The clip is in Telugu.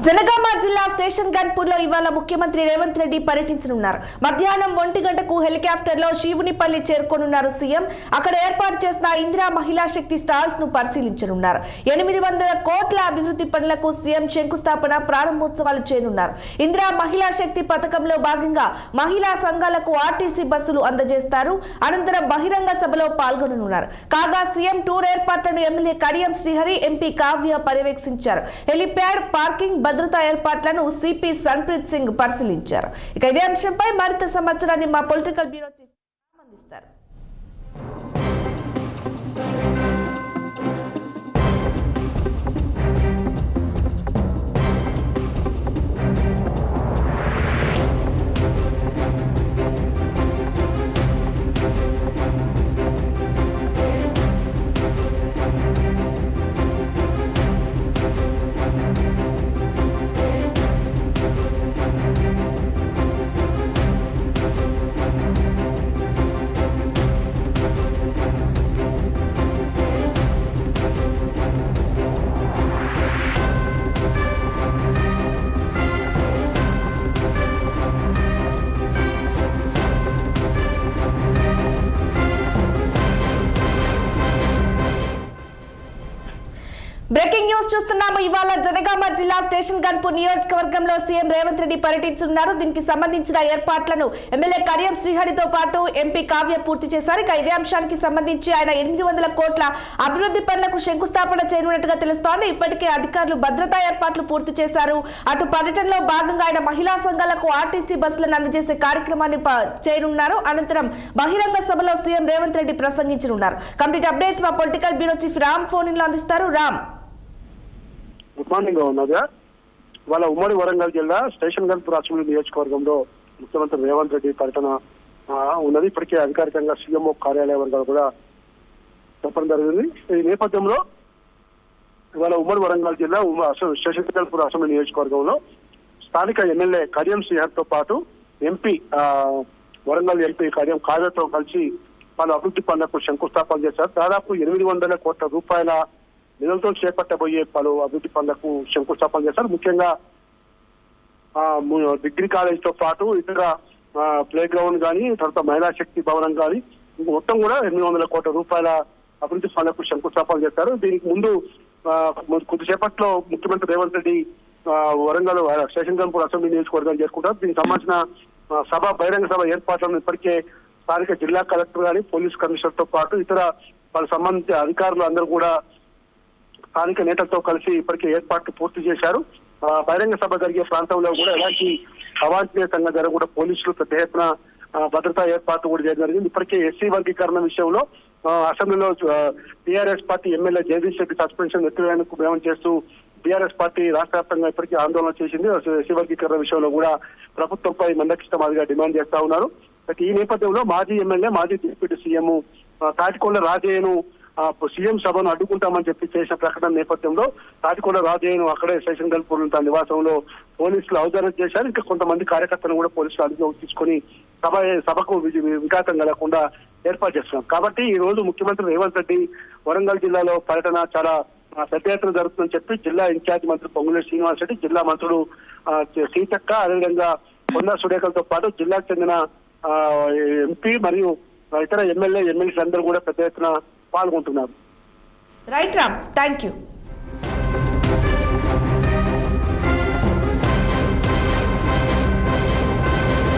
జనగామ జిల్లా స్టేషన్ గన్పూర్లో ఇవాళ ముఖ్యమంత్రి రేవంత్ రెడ్డి పర్యటించనున్నారు. మధ్యాహ్నం 1 గంటకు హెలికాప్టర్లో శివునిపల్లి చేరుకోనున్నారు సీఎం. అక్కడ ఏర్పాటు చేసిన ఇందిరా మహిళా శక్తి స్టాల్స్ ను పరిశీలించనున్నారు. 800 కోట్ల అభివృద్ధి పనులకు సీఎం శంకుస్థాపన ప్రారంభోత్సవాలు చేయనున్నారు. ఇందిరా మహిళా శక్తి పథకంలో భాగంగా మహిళా సంఘాలకు ఆర్టీసీ బస్సులు అందజేస్తారు. అనంతరం బహిరంగ సభలో పాల్గొననున్నారు. కాగా సీఎం టూర్ ఏర్పాట్లను ఎమ్మెల్యే కడియం శ్రీహరి, ఎంపీ కావ్య పర్యవేక్షించారు. హెలిప్యాడ్, పార్కింగ్, భద్రతా ఏర్పాట్లను సిపి సన్ప్రీత్ సింగ్ పరిశీలించారు. ఇక ఇదే అంశంపై మరింత సమాచారాన్ని మా పొలిటికల్ బ్యూరో చీఫ్ అందిస్తారు. బ్రేకింగ్ న్యూస్ చూస్తున్నాము. ఇవాళ జనగామ జిల్లా స్టేషన్ గన్పూర్ నియోజకవర్గంలో సీఎం రేవంత్ రెడ్డి పర్యటించనున్నారు. దీనికి సంబంధించిన ఏర్పాట్లను ఎమ్మెల్యే కడియం శ్రీహరితో పాటు ఎంపీ కావ్య పూర్తి చేశారు. ఇక ఇదే అంశానికి సంబంధించి ఆయన 800 కోట్ల అభివృద్ధి పనులకు శంకుస్థాపన చేయనున్నట్టుగా తెలుస్తోంది. ఇప్పటికే అధికారులు భద్రతా ఏర్పాట్లు పూర్తి చేశారు. అటు పర్యటనలో భాగంగా ఆయన మహిళా సంఘాలకు ఆర్టీసీ బస్సులను అందజేసే కార్యక్రమాన్ని చేయనున్నారు. అనంతరం బహిరంగ సభలో సీఎం రేవంత్ రెడ్డి ప్రసంగించనున్నారు. కంప్లీట్ అప్డేట్స్ మా political bureau chief Ram phone in లో అందిస్తారు. రామ్, గుడ్ మార్నింగ్ ఉన్నదా. ఇవాళ ఉమ్మడి వరంగల్ జిల్లా స్టేషన్ గన్పూర్ అసెంబ్లీ నియోజకవర్గంలో ముఖ్యమంత్రి రేవంత్ రెడ్డి పర్యటన ఉన్నది. ఇప్పటికే అధికారికంగా సీఎంఓ కార్యాలయ వర్గాలు కూడా చెప్పడం జరిగింది. ఈ నేపథ్యంలో ఇవాళ ఉమ్మడి వరంగల్ జిల్లా స్టేషన్ గన్పూర్ అసెంబ్లీ నియోజకవర్గంలో స్థానిక ఎమ్మెల్యే కడియం శ్రీహరితో పాటు ఎంపీ వరంగల్ ఎంపీ కడియం కావ్యతో కలిసి పలు అభివృద్ధి పనులకు శంకుస్థాపన చేశారు. దాదాపు 800 కోట్ల రూపాయల నిధులతో చేపట్టబోయే పలు అభివృద్ధి పనులకు శంకుస్థాపన చేశారు. ముఖ్యంగా డిగ్రీ కాలేజ్ తో పాటు ఇతర ప్లే గ్రౌండ్ కానీ, తర్వాత మహిళా శక్తి భవనం కానీ మొత్తం కూడా 800 కోట్ల రూపాయల అభివృద్ధి పనులకు శంకుస్థాపన చేశారు. దీనికి ముందు కొద్దిసేపట్లో ముఖ్యమంత్రి రేవంత్ రెడ్డి వరంగల్ స్టేషన్ గన్పూర్ అసెంబ్లీ నియోజకవర్గాన్ని చేరుకుంటారు. దీనికి సంబంధించిన బహిరంగ సభ ఏర్పాట్లను ఇప్పటికే స్థానిక జిల్లా కలెక్టర్ కానీ, పోలీస్ కమిషనర్ తో పాటు ఇతర వాళ్ళ సంబంధించిన అధికారులు అందరూ కూడా స్థానిక నేతలతో కలిసి ఇప్పటికే ఏర్పాట్లు పూర్తి చేశారు. బహిరంగ సభ జరిగే ప్రాంతంలో కూడా ఎలాంటి అవాంఛనీయ సంఘటన జరగకుండా పోలీసులు పెద్ద ఎత్తున భద్రతా ఏర్పాట్లు కూడా చేయడం జరిగింది. ఇప్పటికే ఎస్సీ వర్గీకరణ విషయంలో అసెంబ్లీలో TRS party MLA Jagadish Reddy suspension ఎత్తివేయడానికి భయం చేస్తూ టీఆర్ఎస్ పార్టీ రాష్ట్ర వ్యాప్తంగా ఇప్పటికీ ఆందోళన చేసింది. ఎస్సీ వర్గీకరణ విషయంలో కూడా ప్రభుత్వంపై మందకిష్టమాదిగా డిమాండ్ చేస్తా ఉన్నారు. ఈ నేపథ్యంలో మాజీ ఎమ్మెల్యే, మాజీ డిప్యూటీ సీఎం తాటికొండ రాజయ్యను సీఎం సభను అడ్డుకుంటామని చెప్పి చేసిన ప్రకటన నేపథ్యంలో తాటికొండ రాజయ్యను అక్కడే స్టేషన్ గన్పూర్ తన నివాసంలో పోలీసులు అవధానం చేశారు. ఇంకా కొంతమంది కార్యకర్తలను కూడా పోలీసులు అదుపులోకి తీసుకొని సభకు విఘాతం కలగకుండా ఏర్పాటు చేస్తున్నారు. కాబట్టి ఈ రోజు ముఖ్యమంత్రి రేవంత్ రెడ్డి వరంగల్ జిల్లాలో పర్యటన చాలా పెద్ద ఎత్తున జరుగుతుందని చెప్పి జిల్లా ఇన్ఛార్జ్ మంత్రి పొంగులేటి శ్రీనివాస్ రెడ్డి, జిల్లా మంత్రులు సీతక్క, అదేవిధంగా కొండా సురేఖలతో పాటు జిల్లాకు చెందిన ఎంపీ మరియు ఇతర ఎమ్మెల్యేస్ అందరూ కూడా పెద్ద ఎత్తున పాల్గొంటున్నారు. Right Ram, thank you.